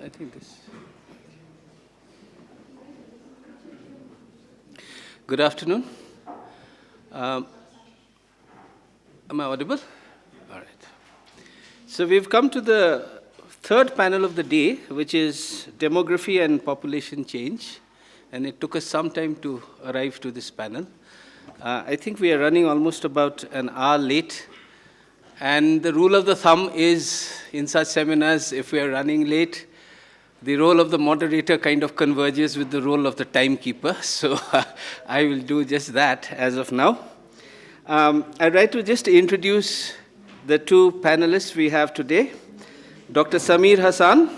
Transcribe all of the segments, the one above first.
I think this. Good afternoon. Am I audible? All right. So we've come to the third panel of the day, which is demography and population change. And it took us some time to arrive to this panel. I think we are running almost about an hour late. And the rule of the thumb is, in such seminars, if we are running late, the role of the moderator kind of converges with the role of the timekeeper. So I will do just that as of now. I'd like to just introduce the two panelists we have today. Dr. Samir Hasan,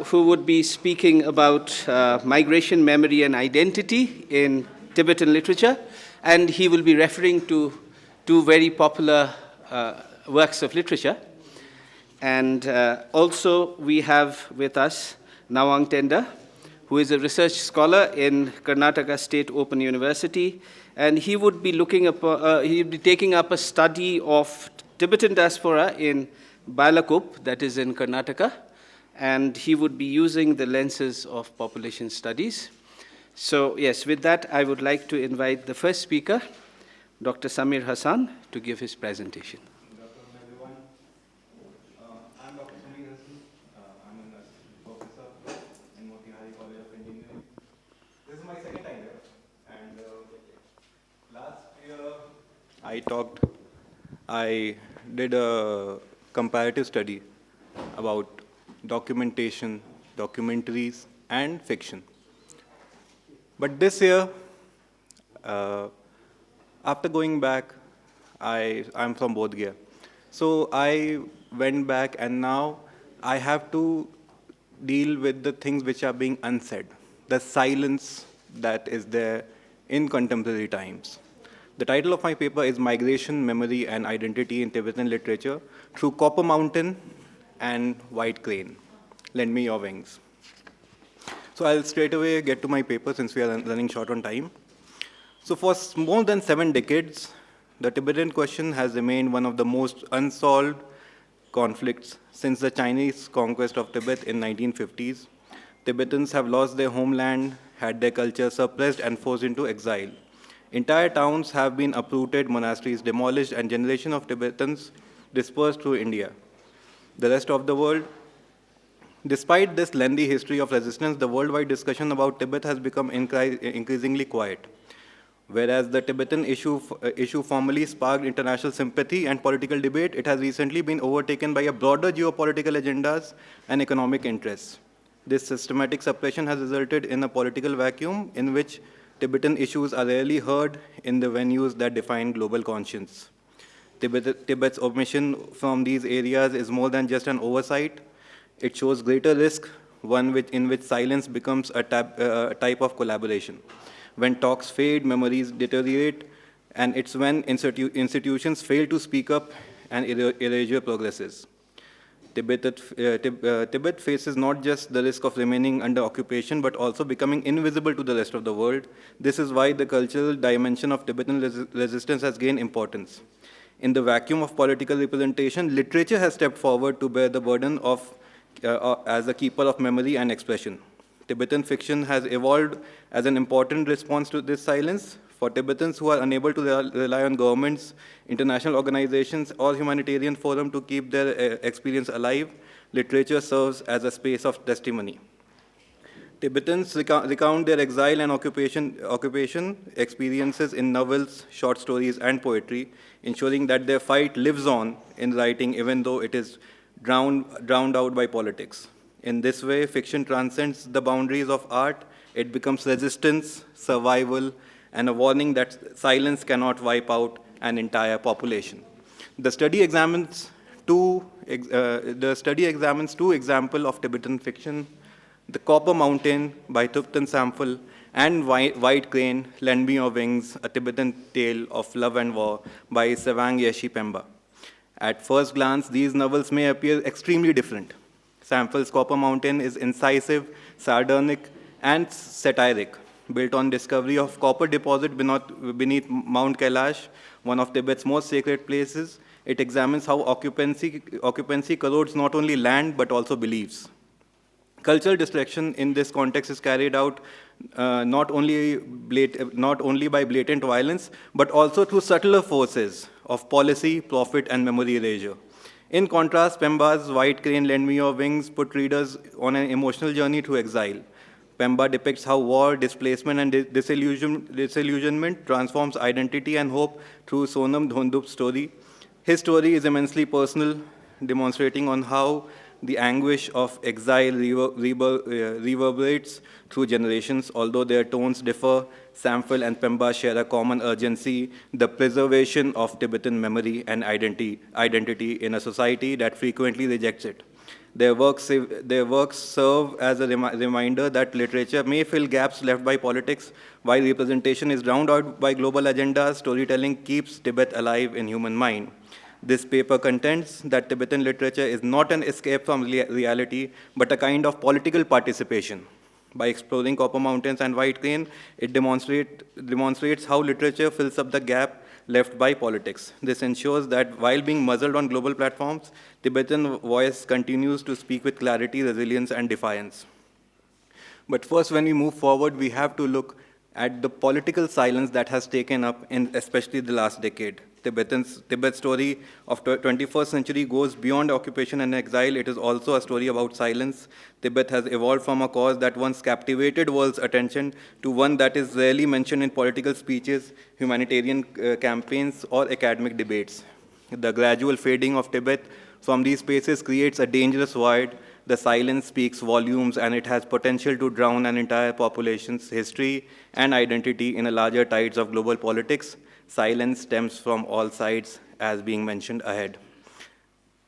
who would be speaking about migration, memory, and identity in Tibetan literature. And he will be referring to two very popular works of literature. And also we have with us Ngawang, who is a research scholar in Karnataka State Open University. And he would be he'll be taking up a study of Tibetan diaspora in Balakop, that is in Karnataka. And he would be using the lenses of population studies. So yes, with that, I would like to invite the first speaker, Dr. Samir Hasan, to give his presentation. Good afternoon, everyone. I'm Dr. Samir Hasan. I'm an assistant professor in Motihari College of Engineering. This is my second time here. And last year, I did a comparative study about documentation, documentaries, and fiction. But this year, after going back, I'm from Bodh Gaya. So I went back and now I have to deal with the things which are being unsaid, the silence that is there in contemporary times. The title of my paper is Migration, Memory, and Identity in Tibetan Literature Through Copper Mountain and White Crane. Lend me your wings. So I'll straight away get to my paper since we are running short on time. So for more than 7 decades, the Tibetan question has remained one of the most unsolved conflicts since the Chinese conquest of Tibet in 1950s. Tibetans have lost their homeland, had their culture suppressed and forced into exile. Entire towns have been uprooted, monasteries demolished, and generations of Tibetans dispersed through India. The rest of the world. Despite this lengthy history of resistance, the worldwide discussion about Tibet has become increasingly quiet. Whereas the Tibetan issue formally sparked international sympathy and political debate, it has recently been overtaken by a broader geopolitical agendas and economic interests. This systematic suppression has resulted in a political vacuum in which Tibetan issues are rarely heard in the venues that define global conscience. Tibet's omission from these areas is more than just an oversight. It shows greater risk, one in which silence becomes a type of collaboration. When talks fade, memories deteriorate, and it's when institutions fail to speak up and erasure progresses. Tibet faces not just the risk of remaining under occupation, but also becoming invisible to the rest of the world. This is why the cultural dimension of Tibetan resistance has gained importance. In the vacuum of political representation, literature has stepped forward to bear the burden of as a keeper of memory and expression. Tibetan fiction has evolved as an important response to this silence. For Tibetans who are unable to rely on governments, international organizations, or humanitarian forums to keep their experience alive, literature serves as a space of testimony. Tibetans recount their exile and occupation experiences in novels, short stories, and poetry, ensuring that their fight lives on in writing even though it is drowned out by politics. In this way, fiction transcends the boundaries of art. It becomes resistance, survival, and a warning that silence cannot wipe out an entire population. The study examines two examples of Tibetan fiction: The Copper Mountain by Thupten Samphel and White Crane, Lend Me Your Wings, a Tibetan tale of love and war by Sevang Yeshi Pemba. At first glance, these novels may appear extremely different. Samphel's Copper Mountain is incisive, sardonic, and satiric, built on discovery of copper deposit beneath Mount Kailash, one of Tibet's most sacred places. It examines how occupancy corrodes not only land but also beliefs. Cultural destruction in this context is carried out not only by blatant violence, but also through subtler forces of policy, profit, and memory erasure. In contrast, Pemba's White Crane, Lend Me Your Wings put readers on an emotional journey through exile. Pemba depicts how war, displacement, and disillusionment transforms identity and hope through Sonam Dhondup's story. His story is immensely personal, demonstrating on how the anguish of exile reverberates through generations. Although their tones differ, Samphel and Pemba share a common urgency, the preservation of Tibetan memory and identity in a society that frequently rejects it. Their works serve as a reminder that literature may fill gaps left by politics. While representation is drowned out by global agendas, storytelling keeps Tibet alive in human mind. This paper contends that Tibetan literature is not an escape from reality, but a kind of political participation. By exploring Copper Mountains and White Crane, it demonstrates how literature fills up the gap left by politics. This ensures that while being muzzled on global platforms, Tibetan voice continues to speak with clarity, resilience, and defiance. But first, when we move forward, we have to look at the political silence that has taken up in especially the last decade. Tibet's story of the 21st century goes beyond occupation and exile. It is also a story about silence. Tibet has evolved from a cause that once captivated world's attention to one that is rarely mentioned in political speeches, humanitarian campaigns, or academic debates. The gradual fading of Tibet from these spaces creates a dangerous void. The silence speaks volumes, and it has potential to drown an entire population's history and identity in a larger tides of global politics. Silence stems from all sides, as being mentioned ahead.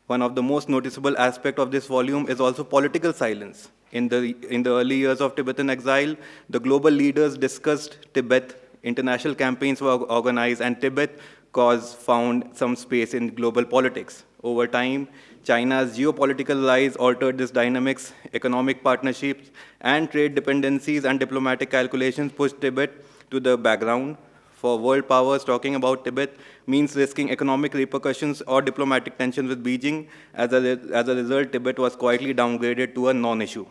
One of the most noticeable aspects of this volume is also political silence. In the early years of Tibetan exile, the global leaders discussed Tibet, international campaigns were organized, and Tibet cause found some space in global politics. Over time, China's geopolitical rise altered this dynamics, economic partnerships, and trade dependencies and diplomatic calculations pushed Tibet to the background. For world powers, talking about Tibet means risking economic repercussions or diplomatic tensions with Beijing. As a result, Tibet was quietly downgraded to a non-issue.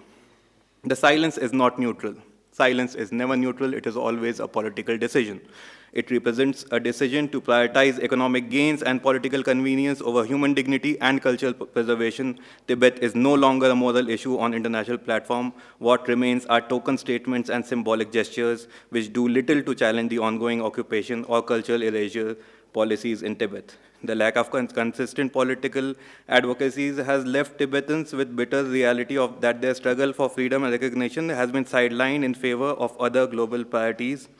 The silence is not neutral. Silence is never neutral. It is always a political decision. It represents a decision to prioritize economic gains and political convenience over human dignity and cultural preservation. Tibet is no longer a moral issue on international platform. What remains are token statements and symbolic gestures which do little to challenge the ongoing occupation or cultural erasure policies in Tibet. The lack of consistent political advocacies has left Tibetans with bitter reality of that their struggle for freedom and recognition has been sidelined in favor of other global priorities.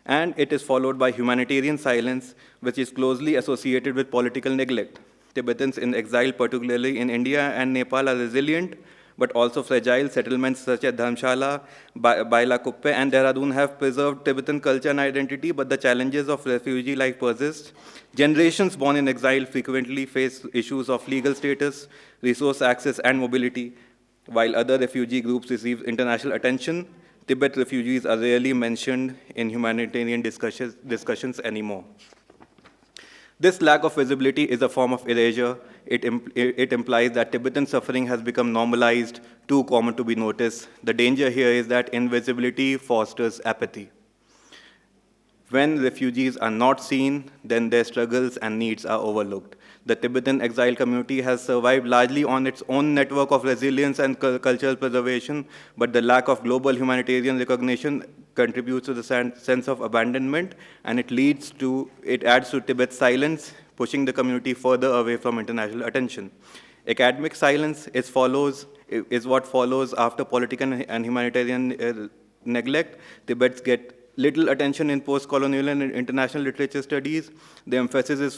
And it is followed by humanitarian silence, which is closely associated with political neglect. Tibetans in exile, particularly in India and Nepal, are resilient, but also fragile. Settlements such as Dharamshala, Bailakuppe, and Dehradun have preserved Tibetan culture and identity, but the challenges of refugee life persist. Generations born in exile frequently face issues of legal status, resource access, and mobility. While other refugee groups receive international attention, Tibet refugees are rarely mentioned in humanitarian discussions anymore. This lack of visibility is a form of erasure. It implies that Tibetan suffering has become normalized, too common to be noticed. The danger here is that invisibility fosters apathy. When refugees are not seen, then their struggles and needs are overlooked. The Tibetan exile community has survived largely on its own network of resilience and cultural preservation, but the lack of global humanitarian recognition contributes to the sense of abandonment, and it adds to Tibet's silence, pushing the community further away from international attention. Academic silence is what follows after political and humanitarian neglect. Tibet's get little attention in post-colonial and international literature studies. The emphasis is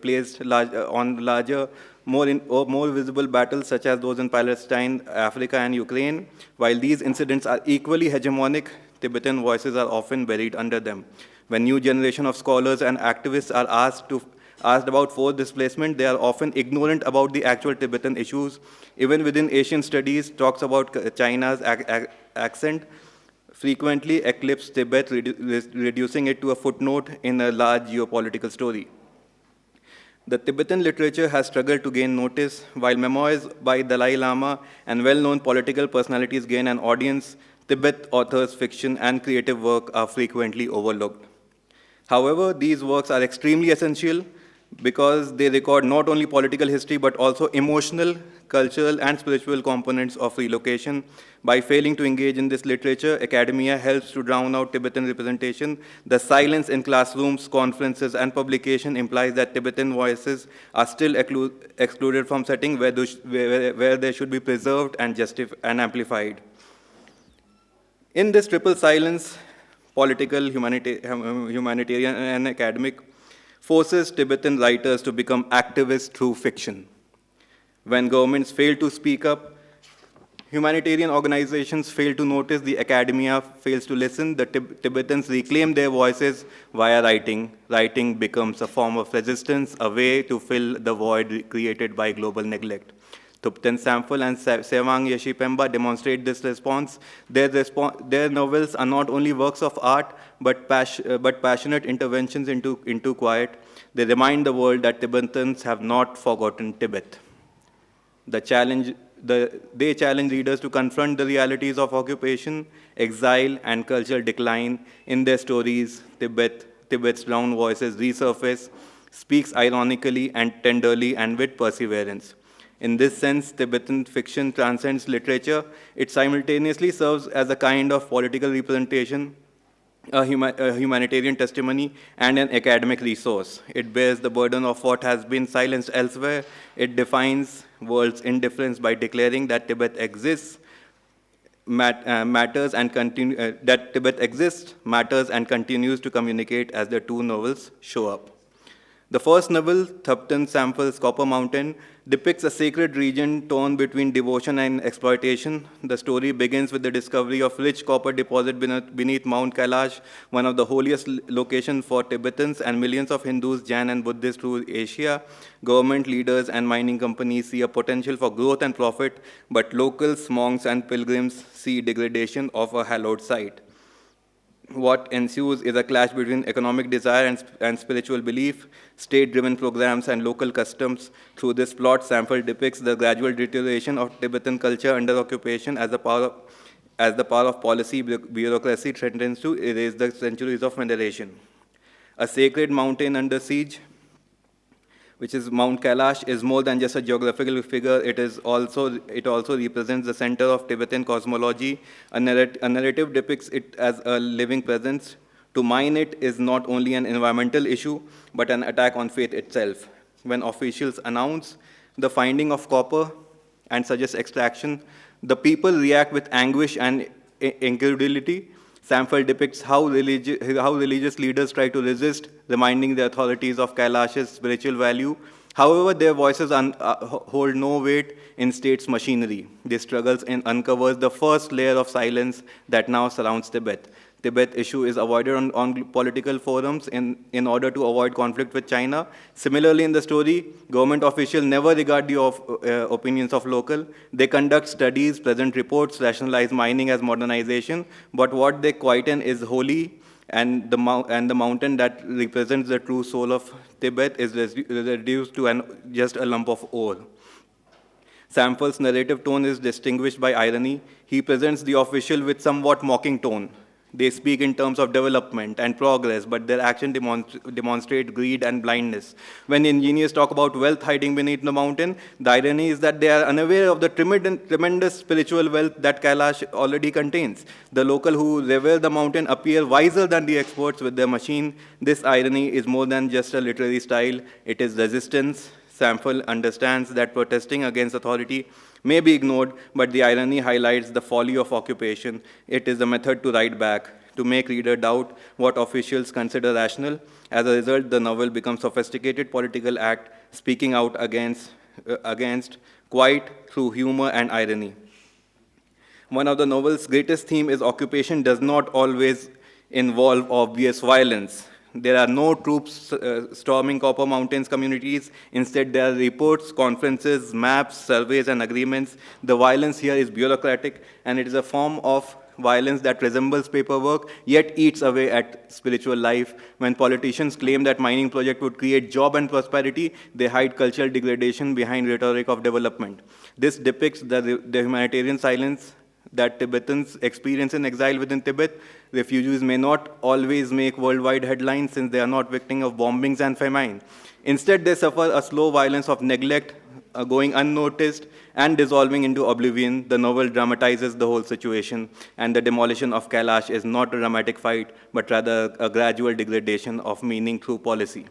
placed on larger, more visible battles such as those in Palestine, Africa, and Ukraine. While these incidents are equally hegemonic, Tibetan voices are often buried under them. When new generation of scholars and activists are asked about forced displacement, they are often ignorant about the actual Tibetan issues. Even within Asian studies, talks about China's accent frequently eclipse Tibet, reducing it to a footnote in a large geopolitical story. The Tibetan literature has struggled to gain notice, while memoirs by Dalai Lama and well-known political personalities gain an audience. Tibet authors' fiction and creative work are frequently overlooked. However, these works are extremely essential because they record not only political history but also emotional, cultural, and spiritual components of relocation. By failing to engage in this literature, academia helps to drown out Tibetan representation. The silence in classrooms, conferences, and publication implies that Tibetan voices are still excluded from settings where they should be preserved and amplified. In this triple silence, political, humanitarian, and academic, forces Tibetan writers to become activists through fiction. When governments fail to speak up, humanitarian organizations fail to notice, the academia fails to listen, the Tibetans reclaim their voices via writing. Writing becomes a form of resistance, a way to fill the void created by global neglect. Thupten Samphal and Sewang Yeshipemba demonstrate this response. Their novels are not only works of art, but passionate interventions into quiet. They remind the world that Tibetans have not forgotten Tibet. They challenge readers to confront the realities of occupation, exile, and cultural decline. In their stories, Tibet's drowned voices resurface, speaks ironically and tenderly and with perseverance. In this sense, Tibetan fiction transcends literature. It simultaneously serves as a kind of political representation, a humanitarian testimony, and an academic resource. It bears the burden of what has been silenced elsewhere. It defines world's indifference by declaring that Tibet exists, matters and continues to communicate as the two novels show up. The first novel, Thupten Samphal's Copper Mountain, depicts a sacred region torn between devotion and exploitation. The story begins with the discovery of rich copper deposit beneath Mount Kailash, one of the holiest locations for Tibetans and millions of Hindus, Jain, and Buddhists through Asia. Government leaders and mining companies see a potential for growth and profit, but locals, monks, and pilgrims see degradation of a hallowed site. What ensues is a clash between economic desire and spiritual belief, state-driven programs, and local customs. Through this plot, Samphal depicts the gradual deterioration of Tibetan culture under occupation as the power of policy bureaucracy threatens to erase the centuries of veneration. A sacred mountain under siege, which is Mount Kailash, is more than just a geographical figure. It also represents the center of Tibetan cosmology. A narrative depicts it as a living presence. To mine it is not only an environmental issue, but an attack on faith itself. When officials announce the finding of copper and suggest extraction, the people react with anguish and incredulity. Samphal depicts how religious leaders try to resist, reminding the authorities of Kailash's spiritual value. However, their voices hold no weight in state's machinery. This struggles and uncovers the first layer of silence that now surrounds Tibet. Tibet issue is avoided on political forums in order to avoid conflict with China. Similarly, in the story, government officials never regard the opinions of local. They conduct studies, present reports, rationalize mining as modernization, but what they quieten is holy, and the mountain that represents the true soul of Tibet is reduced to just a lump of ore. Samphal's narrative tone is distinguished by irony. He presents the official with somewhat mocking tone. They speak in terms of development and progress, but their action demonstrate greed and blindness. When engineers talk about wealth hiding beneath the mountain, the irony is that they are unaware of the tremendous spiritual wealth that Kailash already contains. The local who revere the mountain appear wiser than the experts with their machine. This irony is more than just a literary style. It is resistance. Samphal understands that protesting against authority may be ignored, but the irony highlights the folly of occupation. It is a method to write back, to make reader doubt what officials consider rational. As a result, the novel becomes a sophisticated political act, speaking out against quite through humor and irony. One of the novel's greatest themes is occupation does not always involve obvious violence. There are no troops storming Copper Mountains communities. Instead, there are reports, conferences, maps, surveys, and agreements. The violence here is bureaucratic, and it is a form of violence that resembles paperwork yet eats away at spiritual life. When politicians claim that mining project would create job and prosperity, they hide cultural degradation behind rhetoric of development. This depicts the humanitarian silence that Tibetans experience in exile within Tibet. Refugees may not always make worldwide headlines since they are not victims of bombings and famine. Instead, they suffer a slow violence of neglect, going unnoticed and dissolving into oblivion. The novel dramatizes the whole situation, and the demolition of Kailash is not a dramatic fight, but rather a gradual degradation of meaning through policy.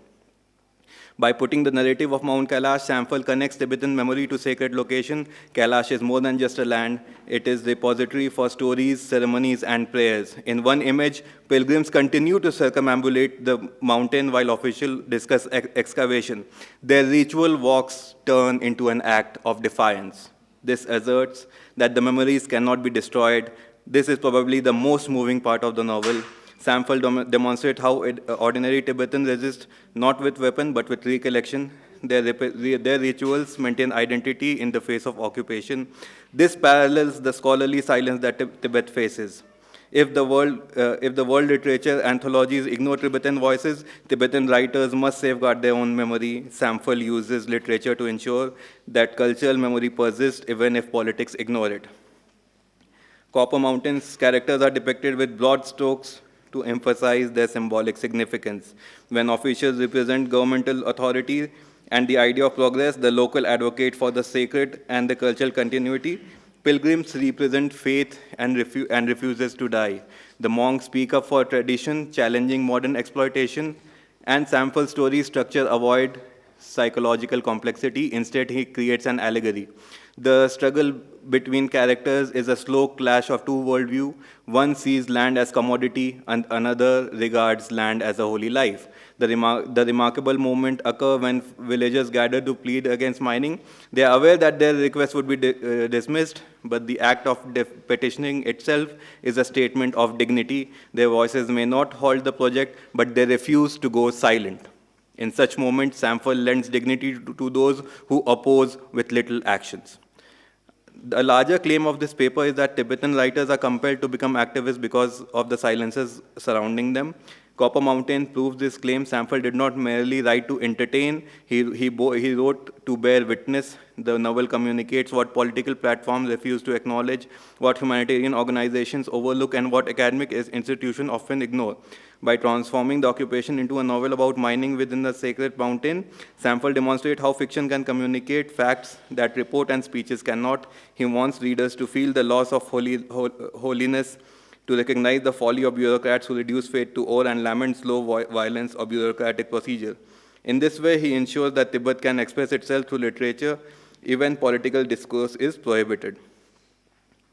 By putting the narrative of Mount Kailash, Samphal connects Tibetan memory to sacred location. Kailash is more than just a land. It is repository for stories, ceremonies, and prayers. In one image, pilgrims continue to circumambulate the mountain while officials discuss excavation. Their ritual walks turn into an act of defiance. This asserts that the memories cannot be destroyed. This is probably the most moving part of the novel. Samphal demonstrates how ordinary Tibetans resist not with weapon but with recollection. Their rituals maintain identity in the face of occupation. This parallels the scholarly silence that Tibet faces. If the world literature anthologies ignore Tibetan voices, Tibetan writers must safeguard their own memory. Samphal uses literature to ensure that cultural memory persists even if politics ignore it. Copper Mountain's characters are depicted with broad strokes to emphasize their symbolic significance. When officials represent governmental authority and the idea of progress, the local advocate for the sacred and the cultural continuity, pilgrims represent faith and refuses to die. The monks speak up for tradition, challenging modern exploitation, and Samphal's story structure avoid psychological complexity. Instead, he creates an allegory. The struggle between characters is a slow clash of two worldviews. One sees land as commodity, and another regards land as a holy life. The remarkable moment occurs when villagers gather to plead against mining. They are aware that their request would be dismissed, but the act of petitioning itself is a statement of dignity. Their voices may not halt the project, but they refuse to go silent. In such moments, Samphal lends dignity to those who oppose with little actions. The larger claim of this paper is that Tibetan writers are compelled to become activists because of the silences surrounding them. Copper Mountain proves this claim. Samphal did not merely write to entertain, he wrote to bear witness. The novel communicates what political platforms refuse to acknowledge, what humanitarian organizations overlook, and what academic institutions often ignore. By transforming the occupation into a novel about mining within the sacred mountain, Samphal demonstrates how fiction can communicate facts that report and speeches cannot. He wants readers to feel the loss of holiness, to recognize the folly of bureaucrats who reduce faith to awe and lament slow violence of bureaucratic procedure. In this way, he ensures that Tibet can express itself through literature, even political discourse is prohibited.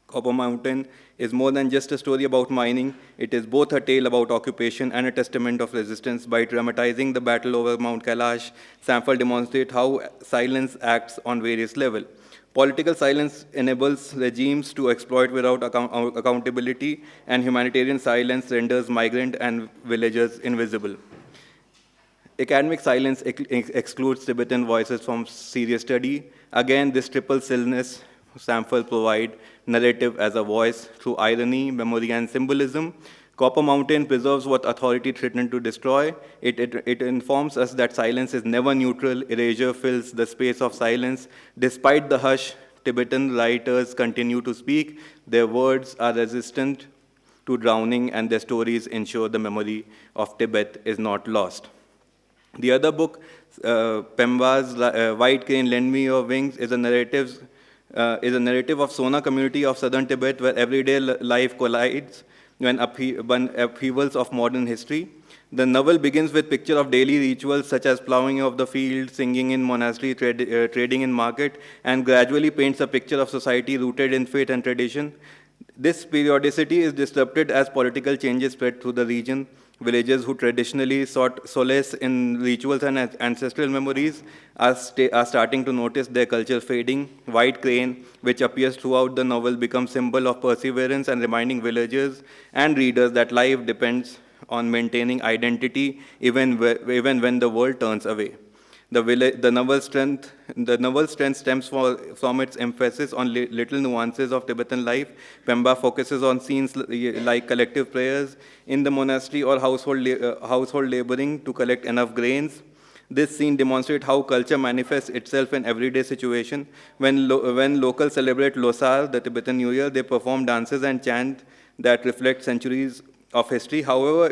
Copper Mountain is more than just a story about mining. It is both a tale about occupation and a testament of resistance. By dramatizing the battle over Mount Kailash, Samphal demonstrates how silence acts on various levels. Political silence enables regimes to exploit without accountability, and humanitarian silence renders migrant and villagers invisible. Academic silence excludes Tibetan voices from serious study. Again, this triple stillness Samphal provides narrative as a voice through irony, memory, and symbolism. Copper Mountain preserves what authority threatened to destroy. It informs us that silence is never neutral. Erasure fills the space of silence. Despite the hush, Tibetan writers continue to speak. Their words are resistant to drowning, and their stories ensure the memory of Tibet is not lost. The other book, Pemba's White Crane, Lend Me Your Wings, is a narrative of Sona community of southern Tibet where everyday life collides when upheavals of modern history. The novel begins with picture of daily rituals such as plowing of the field, singing in monastery, trading in market, and gradually paints a picture of society rooted in faith and tradition. This periodicity is disrupted as political changes spread through the region. Villagers who traditionally sought solace in rituals and ancestral memories are starting to notice their culture fading. White Crane, which appears throughout the novel, becomes symbol of perseverance and reminding villagers and readers that life depends on maintaining identity even when the world turns away. The novel's strength stems from its emphasis on little nuances of Tibetan life. Pemba focuses on scenes like collective prayers in the monastery or household laboring to collect enough grains. This scene demonstrates how culture manifests itself in everyday situation. When locals celebrate Losar, the Tibetan New Year, they perform dances and chant that reflect centuries of history. However,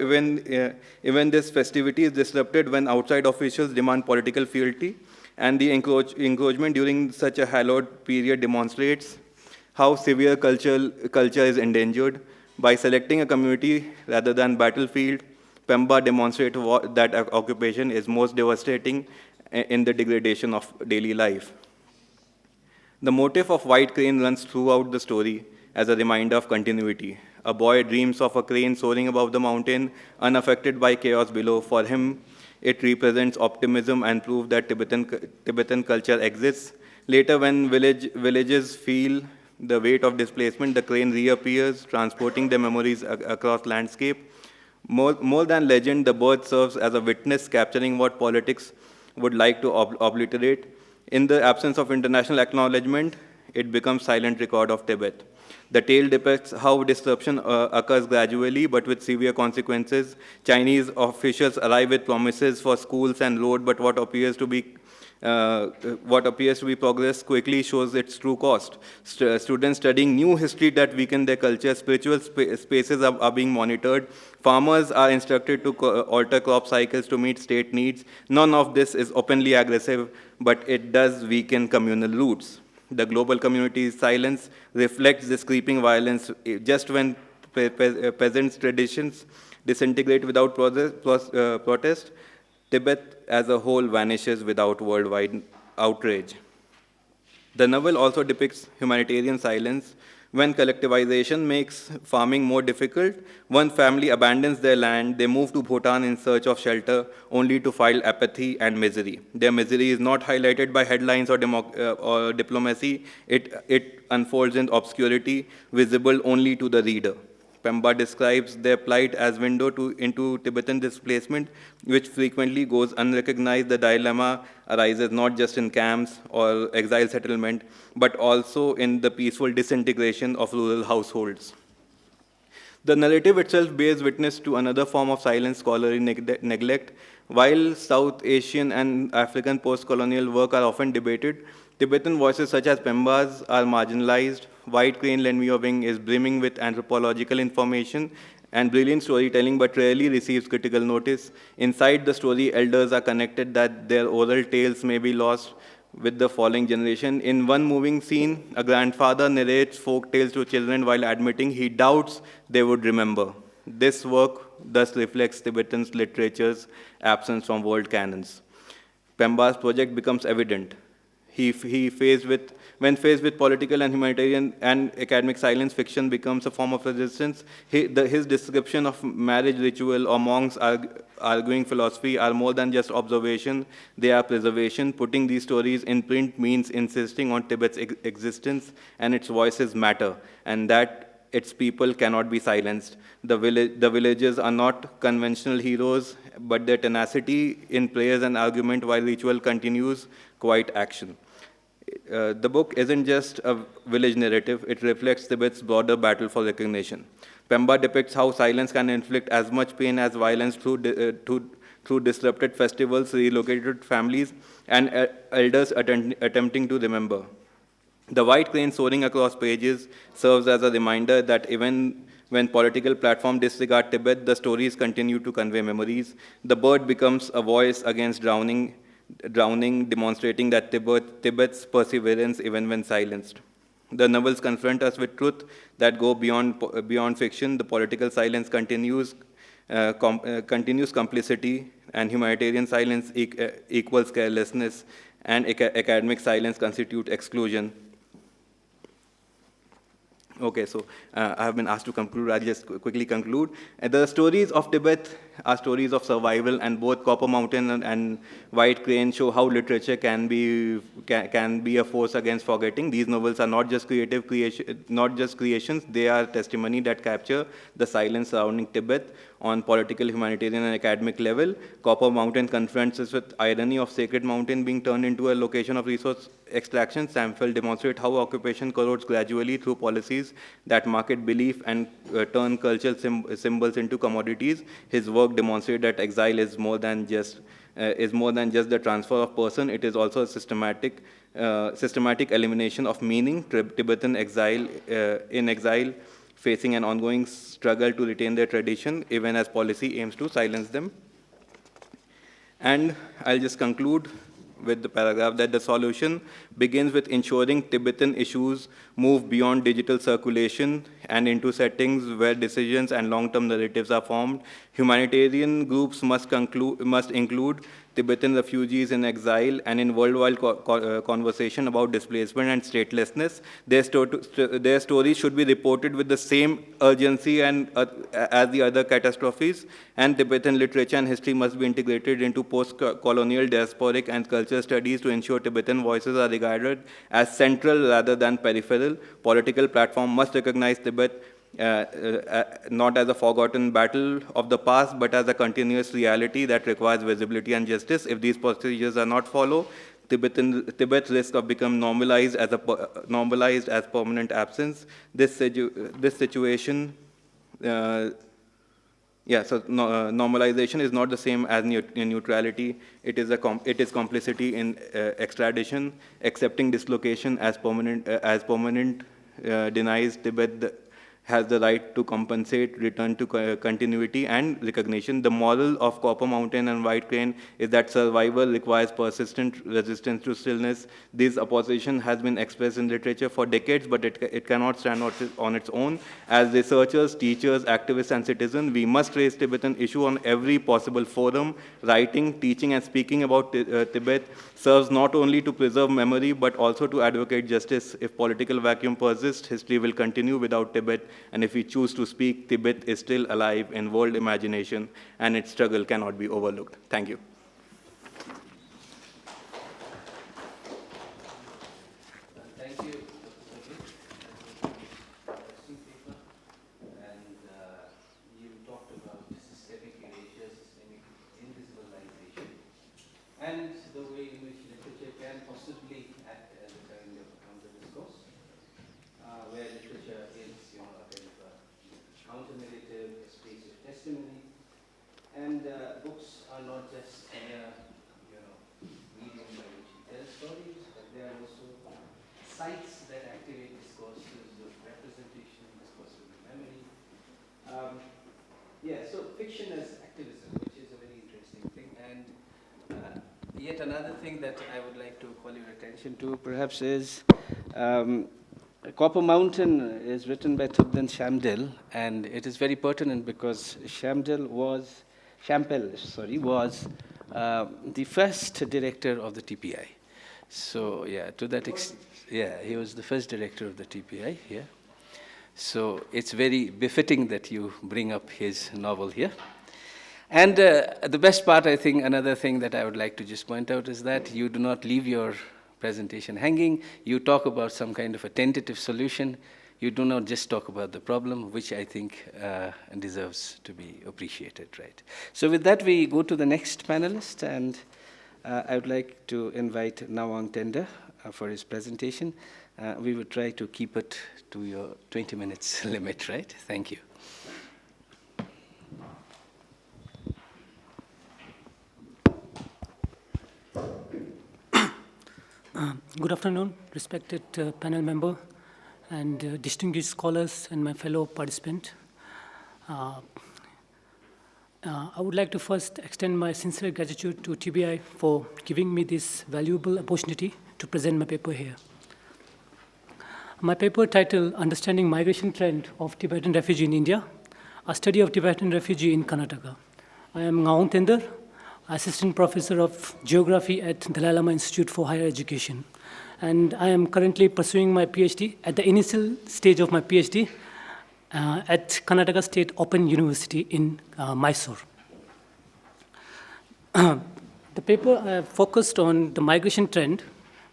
even this festivity is disrupted when outside officials demand political fealty, and the encroachment during such a hallowed period demonstrates how severe culture is endangered. By selecting a community rather than battlefield, Pemba demonstrates that occupation is most devastating in the degradation of daily life. The motif of white crane runs throughout the story as a reminder of continuity. A boy dreams of a crane soaring above the mountain, unaffected by chaos below. For him, it represents optimism and proof that Tibetan culture exists. Later, when villages feel the weight of displacement, the crane reappears, transporting their memories across landscape. More than legend, the bird serves as a witness, capturing what politics would like to obliterate. In the absence of international acknowledgement, it becomes silent record of Tibet. The tale depicts how disruption occurs gradually but with severe consequences. Chinese officials arrive with promises for schools and road, but what appears to be progress quickly shows its true cost. Students studying new history that weaken their culture, spiritual spaces are being monitored. Farmers are instructed to alter crop cycles to meet state needs. None of this is openly aggressive, but it does weaken communal roots. The global community's silence reflects this creeping violence. Just when peasants' traditions disintegrate without protest, Tibet as a whole vanishes without worldwide outrage. The novel also depicts humanitarian silence. When collectivization makes farming more difficult, one family abandons their land, they move to Bhutan in search of shelter, only to find apathy and misery. Their misery is not highlighted by headlines or diplomacy, it unfolds in obscurity, visible only to the reader. Pemba describes their plight as window into Tibetan displacement, which frequently goes unrecognized. The dilemma arises not just in camps or exile settlement, but also in the peaceful disintegration of rural households. The narrative itself bears witness to another form of silent scholarly neglect. While South Asian and African post-colonial work are often debated, Tibetan voices such as Pemba's are marginalized. White Crane Lenmioving is brimming with anthropological information and brilliant storytelling, but rarely receives critical notice. Inside the story, elders are connected that their oral tales may be lost with the following generation. In one moving scene, a grandfather narrates folk tales to children while admitting he doubts they would remember. This work thus reflects Tibetan literature's absence from world canons. Pemba's project becomes evident. When faced with political and humanitarian and academic silence, fiction becomes a form of resistance. His description of marriage ritual or monks arguing philosophy are more than just observation, they are preservation. Putting these stories in print means insisting on Tibet's existence and its voices matter, and that its people cannot be silenced. The villagers are not conventional heroes, but their tenacity in prayers and argument while ritual continues, quiet action. The book isn't just a village narrative, it reflects Tibet's broader battle for recognition. Pemba depicts how silence can inflict as much pain as violence through disrupted festivals, relocated families, and elders attempting to remember. The white crane soaring across pages serves as a reminder that even when political platforms disregard Tibet, the stories continue to convey memories. The bird becomes a voice against drowning, demonstrating that Tibet's perseverance even when silenced. The novels confront us with truth that go beyond fiction. The political silence continues complicity, and humanitarian silence equals carelessness, and academic silence constitutes exclusion. Okay, so I have been asked to conclude. I'll just quickly conclude. The stories of Tibet are stories of survival, and both Copper Mountain and White Crane show how literature can be a force against forgetting. These novels are not just creations, they are testimony that capture the silence surrounding Tibet on political, humanitarian, and academic level. Copper Mountain confronts us with irony of Sacred Mountain being turned into a location of resource extraction. Samfel demonstrates how occupation corrodes gradually through policies that market belief and turn cultural symbols into commodities. His work demonstrates that exile is more than just the transfer of person. It is also a systematic elimination of meaning. Tibetan exile in exile, facing an ongoing struggle to retain their tradition, even as policy aims to silence them. And I'll just conclude with the paragraph that the solution begins with ensuring Tibetan issues move beyond digital circulation and into settings where decisions and long-term narratives are formed. Humanitarian groups must include Tibetan refugees in exile and in worldwide conversation about displacement and statelessness. Their stories should be reported with the same urgency as the other catastrophes, and Tibetan literature and history must be integrated into post-colonial, diasporic, and cultural studies to ensure Tibetan voices are regarded as central rather than peripheral. Political platform must recognize Tibet not as a forgotten battle of the past, but as a continuous reality that requires visibility and justice. If these procedures are not followed, Tibet's risk of becoming normalized as permanent absence. This situation, normalization is not the same as neutrality. It is complicity in extradition. Accepting dislocation as permanent denies Tibet has the right to compensate, return to continuity, and recognition. The moral of Copper Mountain and White Crane is that survival requires persistent resistance to stillness. This opposition has been expressed in literature for decades, but it cannot stand on its own. As researchers, teachers, activists, and citizens, we must raise Tibetan issue on every possible forum. Writing, teaching, and speaking about Tibet serves not only to preserve memory, but also to advocate justice. If political vacuum persists, history will continue without Tibet. And if we choose to speak, Tibet is still alive in world imagination, and its struggle cannot be overlooked. Thank you. Thank you, and you talked about systemic erasure, systemic invisibilization, and the way in which literature can possibly act as a kind of counter-discourse, where literature is, a kind of a counter-narrative, a space of testimony, and books are not just a medium by which you tell stories, but they are also sites that activate discourses of representation, discourses of memory. So fiction as activism, which is a very interesting thing, and yet another thing that I would like to call your attention to, perhaps, is Copper Mountain is written by Thubdan Shamdil, and it is very pertinent because Champel was the first director of the TPI. So to that extent, he was the first director of the TPI here. So it's very befitting that you bring up his novel here. And the best part, I think, another thing that I would like to just point out is that you do not leave your presentation hanging. You talk about some kind of a tentative solution. You do not just talk about the problem, which I think deserves to be appreciated, right? So with that, we go to the next panelist, and I would like to invite Ngawang Tender for his presentation. We will try to keep it to your 20 minutes limit, right? Thank you. Good afternoon, respected panel member and distinguished scholars and my fellow participant. I would like to first extend my sincere gratitude to TBI for giving me this valuable opportunity to present my paper here. My paper titled Understanding Migration Trend of Tibetan Refugee in India, a study of Tibetan refugee in Karnataka. I am Ngawang Tender, Assistant Professor of Geography at Dalai Lama Institute for Higher Education. And I am currently pursuing my PhD at the initial stage of my PhD at Karnataka State Open University in Mysore. The paper focused on the migration trend,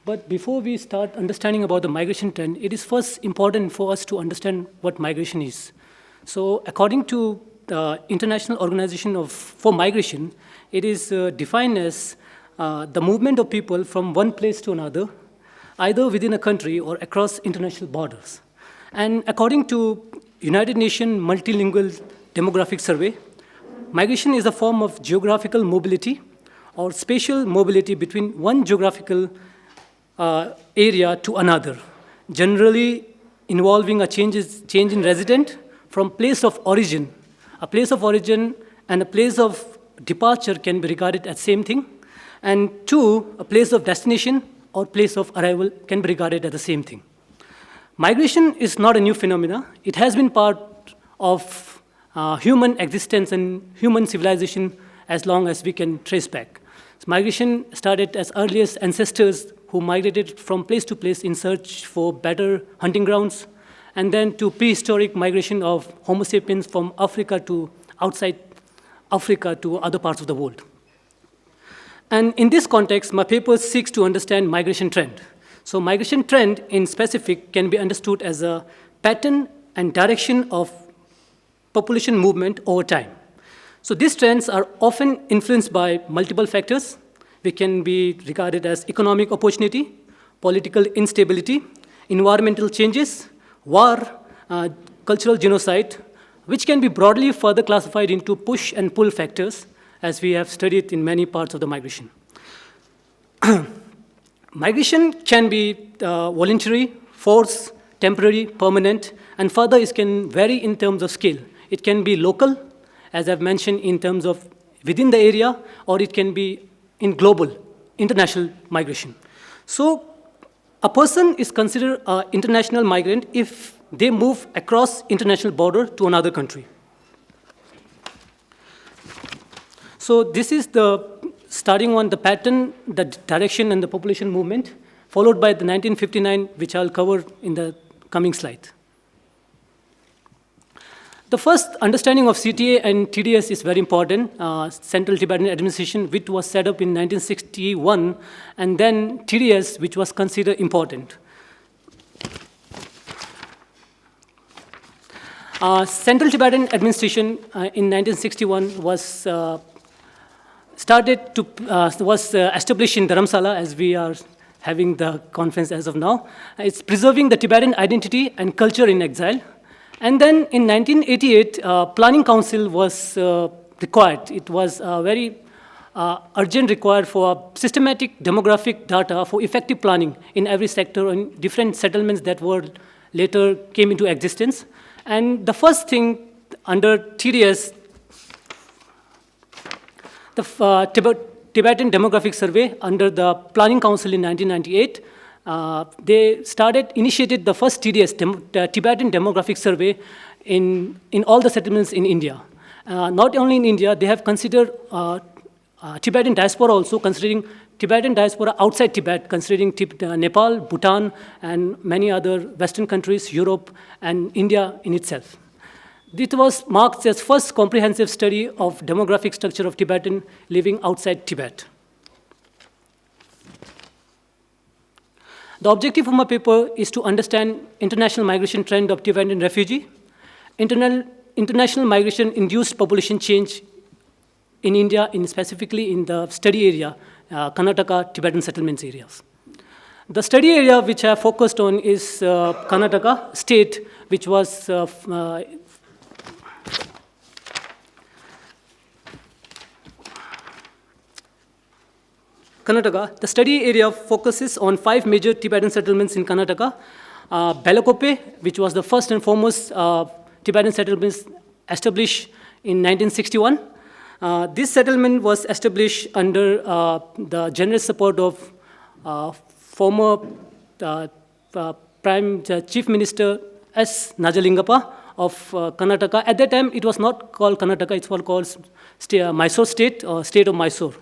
but before we start understanding about the migration trend, it is first important for us to understand what migration is. So according to the International Organization for Migration, it is defined as the movement of people from one place to another, either within a country or across international borders. And according to United Nations Multilingual Demographic Survey, migration is a form of geographical mobility or spatial mobility between one geographical area to another, generally involving a change in resident from place of origin. A place of origin and a place of departure can be regarded as same thing. And two, a place of destination or place of arrival can be regarded as the same thing. Migration is not a new phenomenon. It has been part of human existence and human civilization as long as we can trace back. So migration started as early as ancestors who migrated from place to place in search for better hunting grounds, and then to prehistoric migration of Homo sapiens from Africa to outside Africa to other parts of the world. And in this context, my paper seeks to understand migration trend. So migration trend in specific can be understood as a pattern and direction of population movement over time. So these trends are often influenced by multiple factors. They can be regarded as economic opportunity, political instability, environmental changes, war, cultural genocide, which can be broadly further classified into push and pull factors, as we have studied in many parts of the migration. Migration can be voluntary, forced, temporary, permanent, and further it can vary in terms of scale. It can be local, as I've mentioned, in terms of within the area, or it can be in global, international migration. So a person is considered an international migrant if they move across international border to another country. So this is the starting on the pattern, the direction, and the population movement, followed by the 1959, which I'll cover in the coming slide. The first understanding of CTA and TDS is very important. Central Tibetan Administration, which was set up in 1961, and then TDS, which was considered important. Central Tibetan Administration in 1961 was established in Dharamshala, as we are having the conference as of now. It's preserving the Tibetan identity and culture in exile. And then in 1988, Planning Council was required. It was very urgent required for systematic demographic data for effective planning in every sector and different settlements that were later came into existence. And the first thing under TDS, the Tibetan Demographic Survey under the Planning Council in 1998, they initiated the first TDS, Tibetan Demographic Survey in all the settlements in India. Not only in India, they have considered Tibetan diaspora also, considering Tibetan diaspora outside Tibet, considering Nepal, Bhutan, and many other Western countries, Europe, and India in itself. It was marked as first comprehensive study of demographic structure of Tibetan living outside Tibet. The objective of my paper is to understand international migration trend of Tibetan refugee, international migration-induced population change in India, specifically in the study area, Karnataka, Tibetan settlements areas. The study area which I focused on is Karnataka state, which was Karnataka. The study area focuses on 5 major Tibetan settlements in Karnataka. Balakope, which was the first and foremost Tibetan settlements established in 1961. This settlement was established under the generous support of former Chief Minister S. Najalingappa of Karnataka. At that time, it was not called Karnataka, it was called Mysore State, or State of Mysore.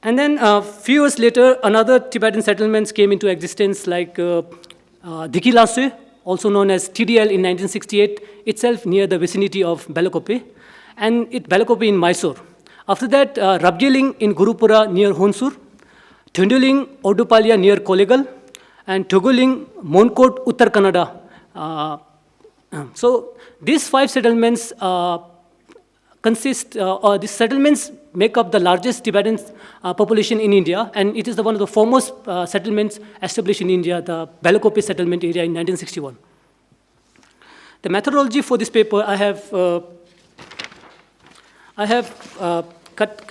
And then a few years later, another Tibetan settlements came into existence, like Dikilaswe, also known as TDL in 1968, itself near the vicinity of Balakope, and Balakope in Mysore. After that, Rabdiling in Gurupura near Honsur, Thunduling, Odupalia near Kolegal, and Toguling, Monkot, Uttar Kannada. So these 5 settlements these settlements make up the largest Tibetan population in India, and it is one of the foremost settlements established in India, the Balakope settlement area in 1961. The methodology for this paper, I have cut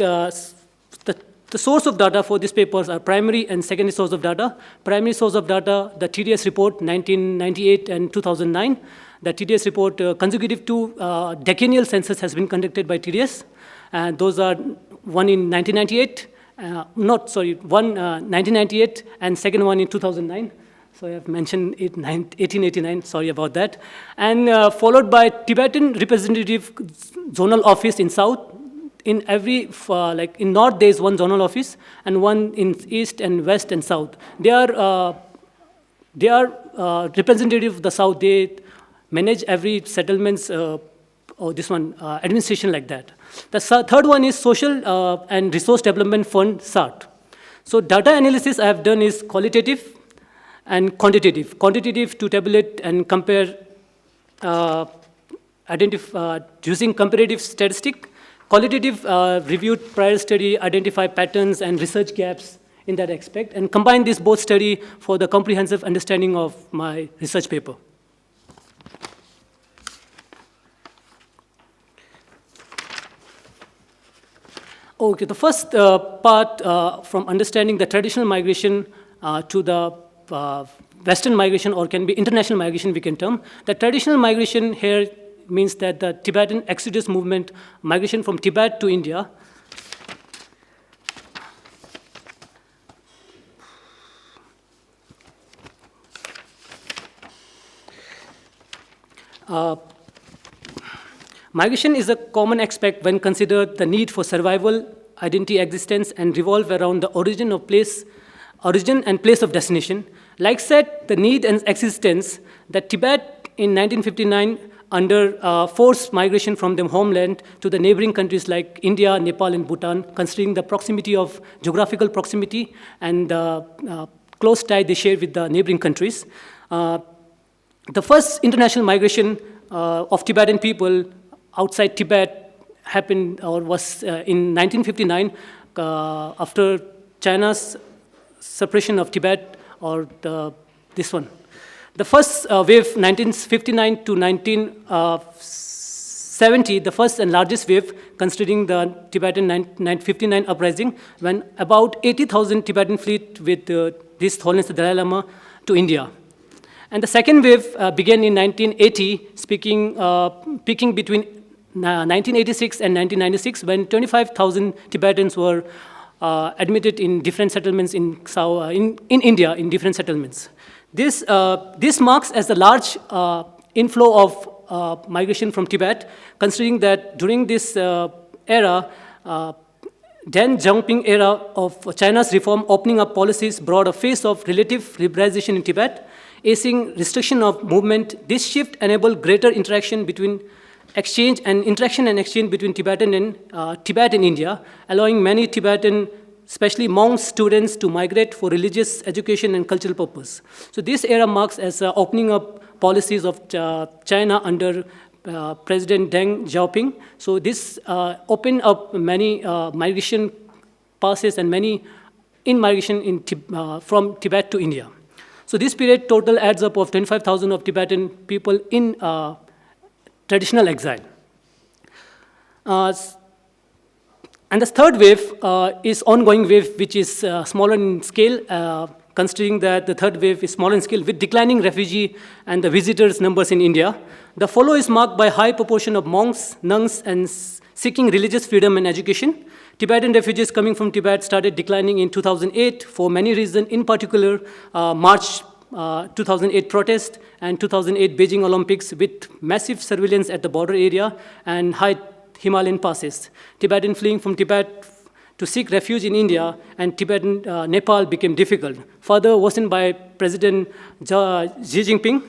the source of data for these papers are primary and secondary source of data. Primary source of data, the TDS report 1998 and 2009. The TDS report consecutive to decennial census has been conducted by TDS. And those are one in 1998, one 1998 and second one in 2009. So I have mentioned it 1889, sorry about that. And followed by Tibetan representative zonal office in south. In every, like in north, there is one zonal office, and one in east and west and south. They are representative of the south. They manage every settlements, administration like that. The third one is Social and Resource Development Fund, SART. So data analysis I have done is qualitative and quantitative. Quantitative to tabulate and compare, using comparative statistic. Qualitative reviewed prior study, identify patterns and research gaps in that aspect, and combine this both study for the comprehensive understanding of my research paper. Okay, the first part from understanding the traditional migration to the Western migration, or can be international migration we can term. The traditional migration here means that the Tibetan exodus movement, migration from Tibet to India, migration is a common aspect when considered the need for survival, identity, existence, and revolve around the origin and place of destination. Like said, the need and existence that Tibet in 1959 under forced migration from their homeland to the neighboring countries like India, Nepal, and Bhutan, considering the proximity of geographical proximity and the close tie they share with the neighboring countries. The first international migration of Tibetan people outside Tibet happened or was in 1959 after China's suppression of Tibet, or this one. The first wave, 1959 to 1970, the first and largest wave, considering the Tibetan 1959 uprising, when about 80,000 Tibetan fleet with His Holiness the Dalai Lama to India. And the second wave began in 1980, peaking between 1986 and 1996, when 25,000 Tibetans were admitted in different settlements in India, in different settlements. This marks as the large inflow of migration from Tibet, considering that during this era, Deng Xiaoping era of China's reform opening up policies brought a phase of relative liberalization in Tibet, easing restriction of movement. This shift enabled greater interaction between interaction and exchange between Tibet and India, allowing many Tibetan, especially monks, students, to migrate for religious education and cultural purpose. So this era marks as opening up policies of China under President Deng Xiaoping. So this opened up many migration passes and many in-migration from Tibet to India. So this period total adds up of 25,000 of Tibetan people in traditional exile. And the third wave is ongoing wave, which is smaller in scale, considering that the third wave is smaller in scale with declining refugee and the visitors numbers in India. The follow is marked by high proportion of monks, nuns, and seeking religious freedom and education. Tibetan refugees coming from Tibet started declining in 2008 for many reasons, in particular March 2008 protest and 2008 Beijing Olympics with massive surveillance at the border area and high Himalayan passes. Tibetan fleeing from Tibet to seek refuge in India and Tibetan Nepal became difficult. Further worsened by President Xi Jinping,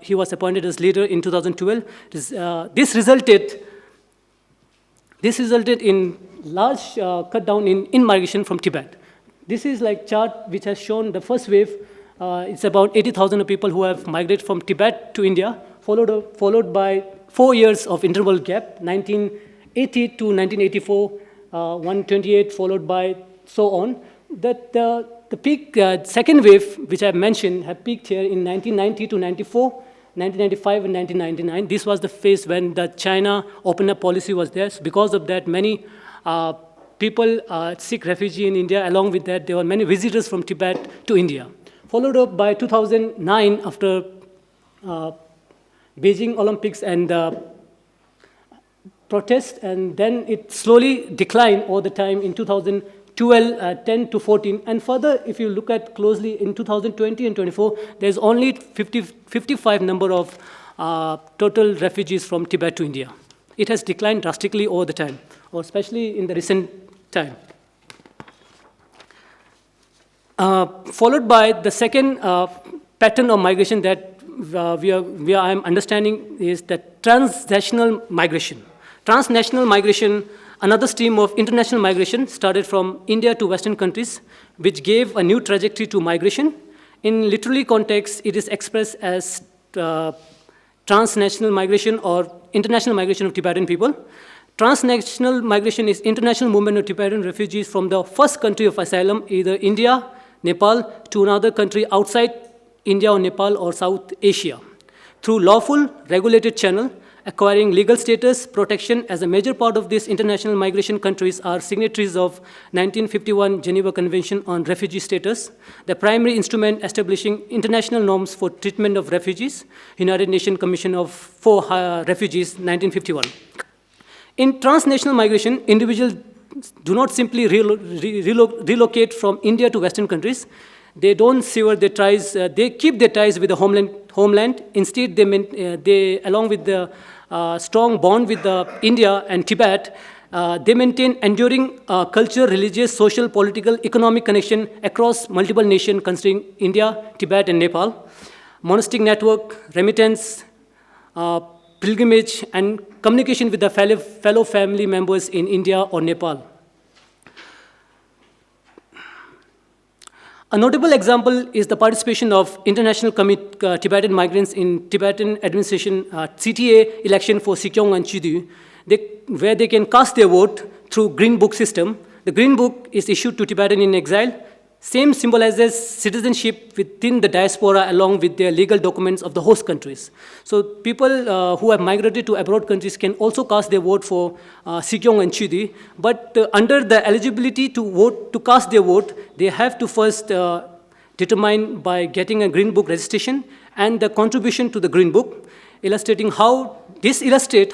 he was appointed as leader in 2012. This resulted This resulted in large cut down in migration from Tibet. This is like chart which has shown the first wave. It's about 80,000 people who have migrated from Tibet to India, followed by 4 years of interval gap, 1980 to 1984, 128, followed by so on. That the peak second wave, which I mentioned, have peaked here in 1990 to 94, 1995 and 1999. This was the phase when the China open up policy was there. So because of that, many people seek refugee in India. Along with that, there were many visitors from Tibet to India. Followed up by 2009 after Beijing Olympics and protest, and then it slowly declined all the time in 2012, 10 to 14. And further, if you look at closely in 2020 and 24, there's only 55 number of total refugees from Tibet to India. It has declined drastically all the time, or especially in the recent time. Followed by the second pattern of migration that I am understanding is that transnational migration. Transnational migration, another stream of international migration, started from India to Western countries, which gave a new trajectory to migration. In literary context, it is expressed as transnational migration or international migration of Tibetan people. Transnational migration is international movement of Tibetan refugees from the first country of asylum, either India, Nepal, to another country outside India or Nepal or South Asia, through lawful, regulated channel, acquiring legal status, protection. As a major part of this international migration, countries are signatories of 1951 Geneva Convention on Refugee Status, the primary instrument establishing international norms for treatment of refugees, United Nations Commission for Refugees, 1951. In transnational migration, individuals do not simply relocate from India to Western countries. They don't sever their ties. They keep their ties with the homeland. Instead, they along with the strong bond with India and Tibet, they maintain enduring cultural, religious, social, political, economic connection across multiple nations, considering India, Tibet, and Nepal. Monastic network, remittance, pilgrimage, and communication with the fellow family members in India or Nepal. A notable example is the participation of international Tibetan migrants in Tibetan administration CTA election for Sikyong and Chidu, where they can cast their vote through Green Book system. The Green Book is issued to Tibetan in exile. Same symbolizes citizenship within the diaspora along with their legal documents of the host countries. So people who have migrated to abroad countries can also cast their vote for Sikyong and Chidi, but under the eligibility to cast their vote, they have to first determine by getting a Green Book registration and the contribution to the Green Book, illustrates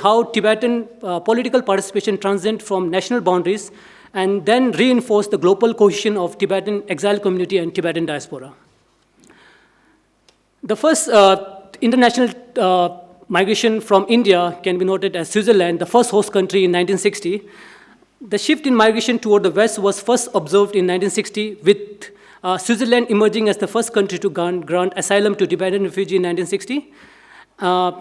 how Tibetan political participation transcends from national boundaries and then reinforce the global cohesion of Tibetan exile community and Tibetan diaspora. The first international migration from India can be noted as Switzerland, the first host country in 1960. The shift in migration toward the West was first observed in 1960, with Switzerland emerging as the first country to grant asylum to Tibetan refugees in 1960.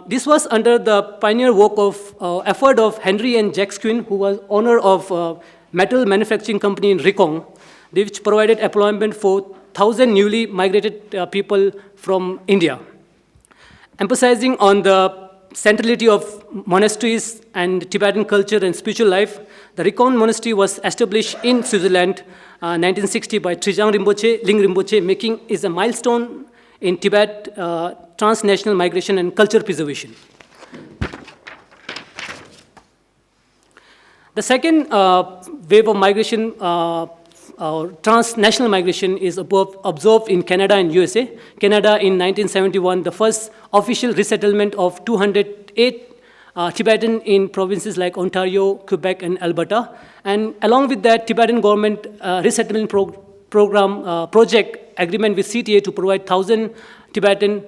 This was under the pioneer work of effort of Henry and Jacques Quinn, who was owner of metal manufacturing company in Rikong, which provided employment for 1,000 newly migrated people from India. Emphasizing on the centrality of monasteries and Tibetan culture and spiritual life, the Rikong monastery was established in Switzerland 1960 by Trijang Rinpoche, Ling Rinpoche, making it a milestone in Tibet transnational migration and culture preservation. The second wave of migration, transnational migration, is observed in Canada and USA. Canada in 1971, the first official resettlement of 208 Tibetan in provinces like Ontario, Quebec, and Alberta. And along with that, Tibetan government resettlement project agreement with CTA to provide 1,000 Tibetan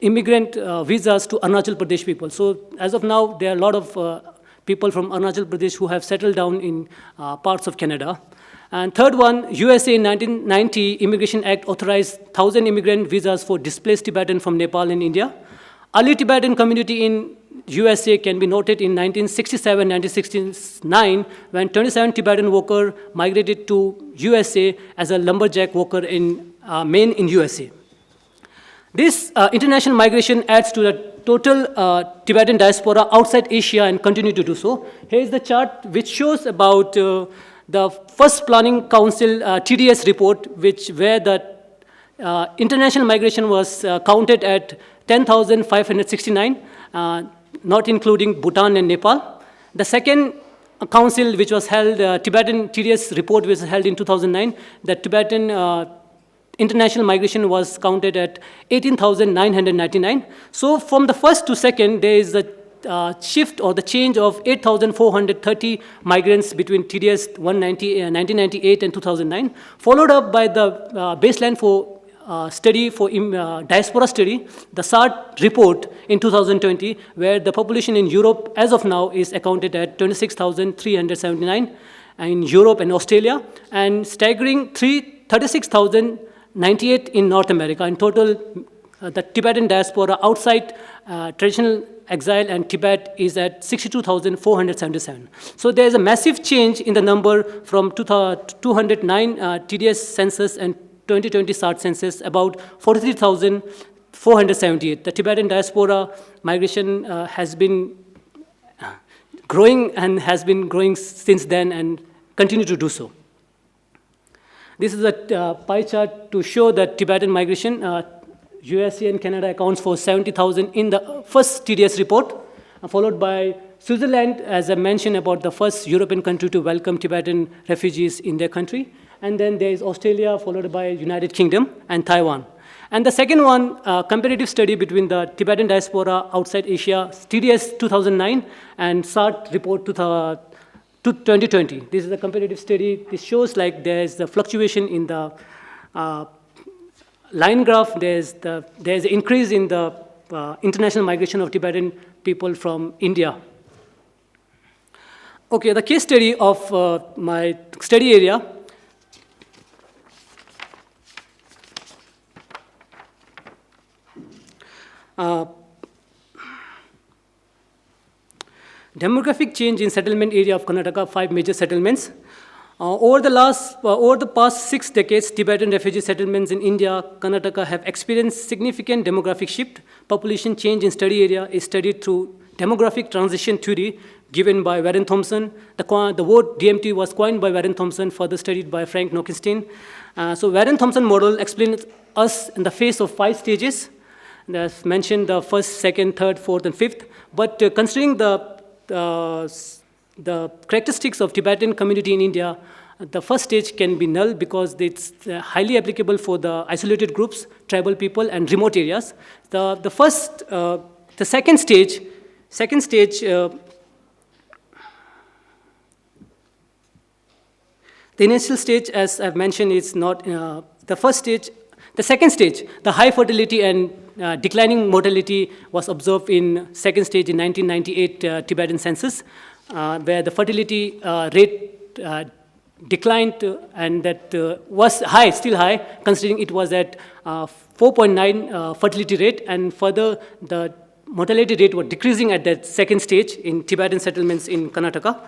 immigrant visas to Arunachal Pradesh people. So as of now, there are a lot of people from Arunachal Pradesh who have settled down in parts of Canada. And third one, USA in 1990, Immigration Act authorized 1,000 immigrant visas for displaced Tibetan from Nepal and India. Early Tibetan community in USA can be noted in 1967, 1969, when 27 Tibetan workers migrated to USA as a lumberjack worker in Maine in USA. This international migration adds to the total Tibetan diaspora outside Asia and continue to do so. Here is the chart which shows about the first Planning Council TDS report, where the international migration was counted at 10,569, not including Bhutan and Nepal. The second council, which was held, Tibetan TDS report, was held in 2009, the Tibetan international migration was counted at 18,999. So from the first to second, there is a shift or the change of 8,430 migrants between TDS 1998 and 2009, followed up by the baseline for study for diaspora study, the SART report in 2020, where the population in Europe as of now is accounted at 26,379 in Europe and Australia, and staggering 36,098 in North America. In total, the Tibetan diaspora outside traditional exile and Tibet is at 62,477. So there is a massive change in the number from 209 TDS census and 2020 SART census, about 43,478. The Tibetan diaspora migration has been growing and has been growing since then and continue to do so. This is a pie chart to show that Tibetan migration, USA and Canada accounts for 70,000 in the first TDS report, followed by Switzerland, as I mentioned, about the first European country to welcome Tibetan refugees in their country. And then there is Australia, followed by United Kingdom and Taiwan. And the second one, comparative study between the Tibetan diaspora outside Asia, TDS 2009, and SART report 2020. This is a comparative study. This shows like there's the fluctuation in the line graph. There's an increase in the international migration of Tibetan people from India. Okay, the case study of my study area. Demographic change in settlement area of Karnataka, 5 major settlements. Over the past 6 decades, Tibetan refugee settlements in India, Karnataka have experienced significant demographic shift. Population change in study area is studied through demographic transition theory given by Warren Thompson. The word DMT was coined by Warren Thompson, further studied by Frank Nockenstein. So Warren Thompson model explains us in the phase of 5 stages. As mentioned, the first, second, third, fourth, and fifth. But considering the characteristics of Tibetan community in India, the first stage can be null because it's highly applicable for the isolated groups, tribal people, and remote areas. The second stage, the initial stage, as I've mentioned, is not the first stage. The second stage, the high fertility and declining mortality was observed in second stage in 1998 Tibetan census, where the fertility rate declined and that was high, still high, considering it was at 4.9 fertility rate, and further the mortality rate was decreasing at that second stage in Tibetan settlements in Karnataka.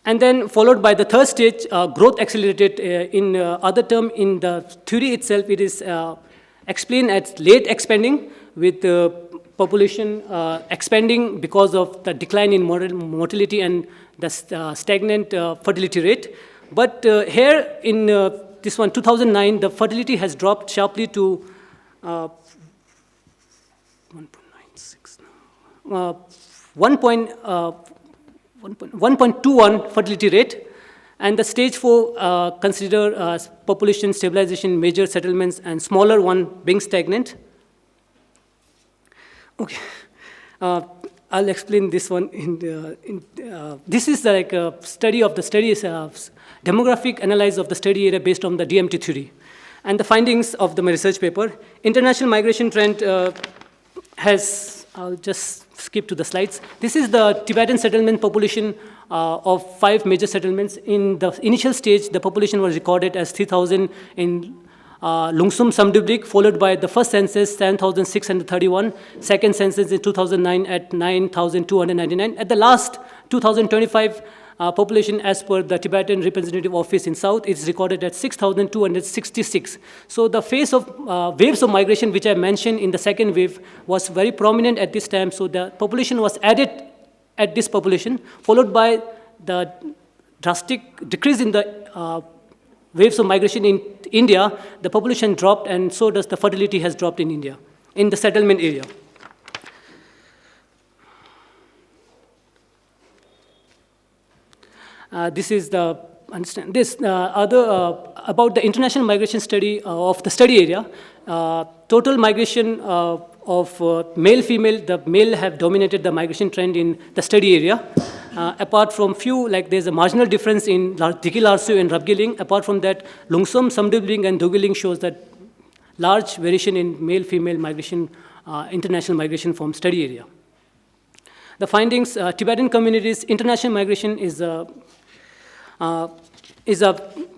And then followed by the third stage, growth accelerated. In other term, in the theory itself, it is explained as late expanding, with the population expanding because of the decline in mortality and the stagnant fertility rate. But here in this one, 2009, the fertility has dropped sharply to 1.21 fertility rate, and the stage 4 consider population stabilization, major settlements, and smaller one being stagnant. Okay, I'll explain this one. This is like a study of the studies, demographic analysis of the study area based on the DMT theory, and the findings of my research paper. International migration trend has. I'll just skip to the slides. This is the Tibetan settlement population of 5 major settlements. In the initial stage, the population was recorded as 3,000 in Lungsum Samdubdik, followed by the first census, 7,631, second census in 2009 at 9,299. At the last 2025 population as per the Tibetan Representative Office in South is recorded at 6,266. So the phase of waves of migration, which I mentioned in the second wave, was very prominent at this time. So the population was added at this population, followed by the drastic decrease in the waves of migration in India. The population dropped, and so does the fertility has dropped in India, in the settlement area. This is the understand this about the international migration study of the study area. Total migration of male female, the male have dominated the migration trend in the study area. Apart from few, like there's a marginal difference in Diki Larsu and Rabgiling. Apart from that, Lungsum, Samdubling, and Dogiling shows that large variation in male female migration, international migration from study area. The findings: Tibetan communities international migration is a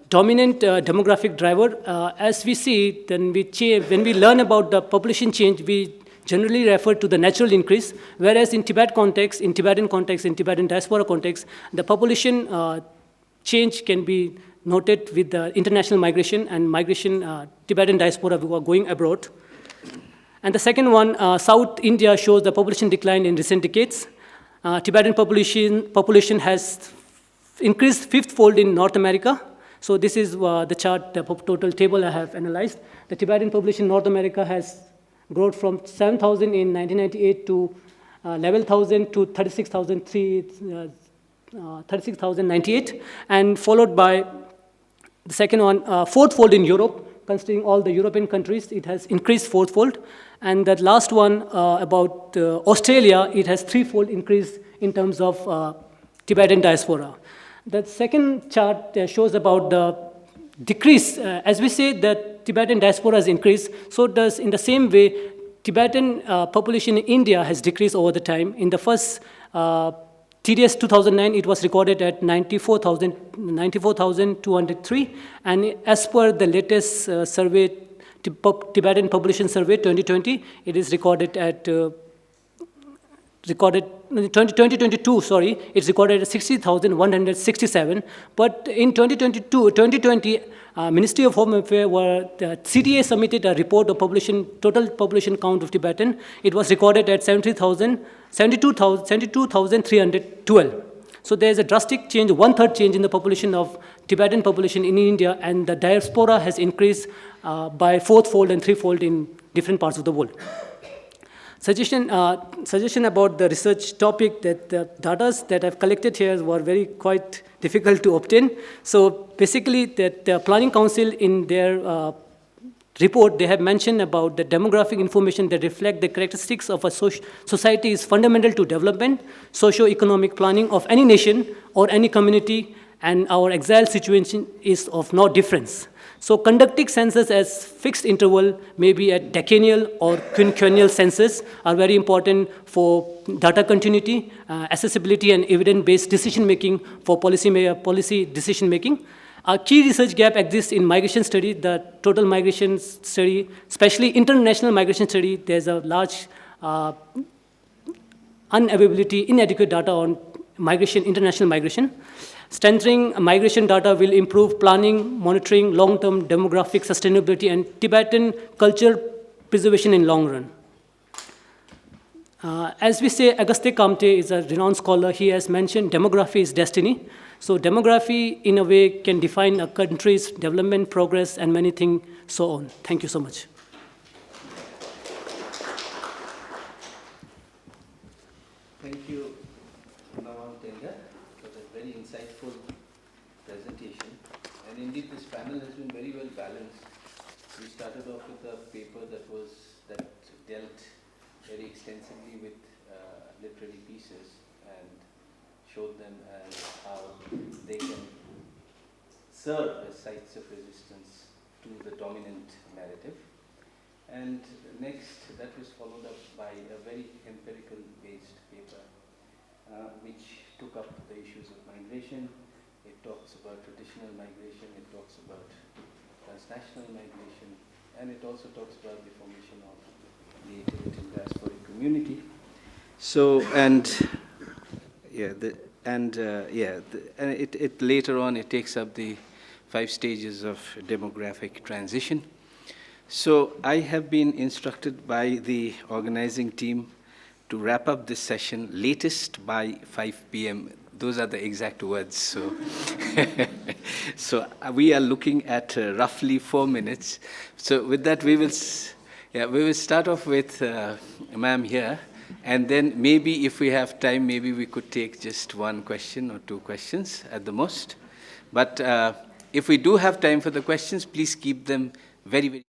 dominant demographic driver. As we see, then when we learn about the population change, we generally refer to the natural increase, whereas in Tibetan context, in Tibetan diaspora context, the population change can be noted with the international migration and migration Tibetan diaspora who are going abroad. And the second one, South India shows the population decline in recent decades. Tibetan population has increased fifth-fold in North America. So this is the chart, the total table I have analyzed. The Tibetan population in North America has grown from 7,000 in 1998 to 11,000 to 36,098, and followed by the second one, fourth-fold in Europe. Considering all the European countries, it has increased fourth-fold. And that last one about Australia, it has threefold increase in terms of Tibetan diaspora. The second chart shows about the decrease. As we say that Tibetan diaspora has increased, so does in the same way Tibetan population in India has decreased over the time. In the first TDS 2009, it was recorded at 94,203, and as per the latest survey, Tibetan population survey 2020, it is recorded at 2022, sorry, it's recorded at 60,167. But in 2020, Ministry of Home Affairs, the CTA submitted a report of total population count of Tibetan. It was recorded at 72,312. So there is a drastic change, one-third change in the population of Tibetan population in India, and the diaspora has increased by fourth-fold and threefold in different parts of the world. Suggestion about the research topic, that the data that I've collected here were quite difficult to obtain. So basically, that the Planning Council in their report, they have mentioned about the demographic information that reflect the characteristics of a society is fundamental to development, socio-economic planning of any nation or any community, and our exile situation is of no difference. So conducting census as fixed interval, maybe at decennial or quinquennial census, are very important for data continuity, accessibility, and evidence-based decision-making for policy decision-making. A key research gap exists in migration study, the total migration study, especially international migration study. There's a large inadequate data on migration, international migration. Strengthening migration data will improve planning, monitoring, long-term demographic sustainability, and Tibetan culture preservation in long run. As we say, Agastya Kamte is a renowned scholar. He has mentioned demography is destiny. So demography, in a way, can define a country's development, progress, and many things so on. Thank you so much. Thank you, Ngawang, for that very insightful presentation. And indeed, this panel has been very well balanced. We started off with a paper that dealt very extensively with literary pieces and showed them as how they can serve as sites of resistance to the dominant narrative. And next, that was followed up by a very empirical-based paper, which took up the issues of migration. It talks about traditional migration. It talks about transnational migration, and it also talks about the formation of the Tibetan diasporic community. So, it later on it takes up the 5 stages of demographic transition. So I have been instructed by the organizing team to wrap up this session latest by 5 p.m. Those are the exact words. So, so we are looking at roughly 4 minutes. So with that, we will start off with ma'am here, and then maybe if we have time, maybe we could take just 1 question or 2 questions at the most. But if we do have time for the questions, please keep them very, very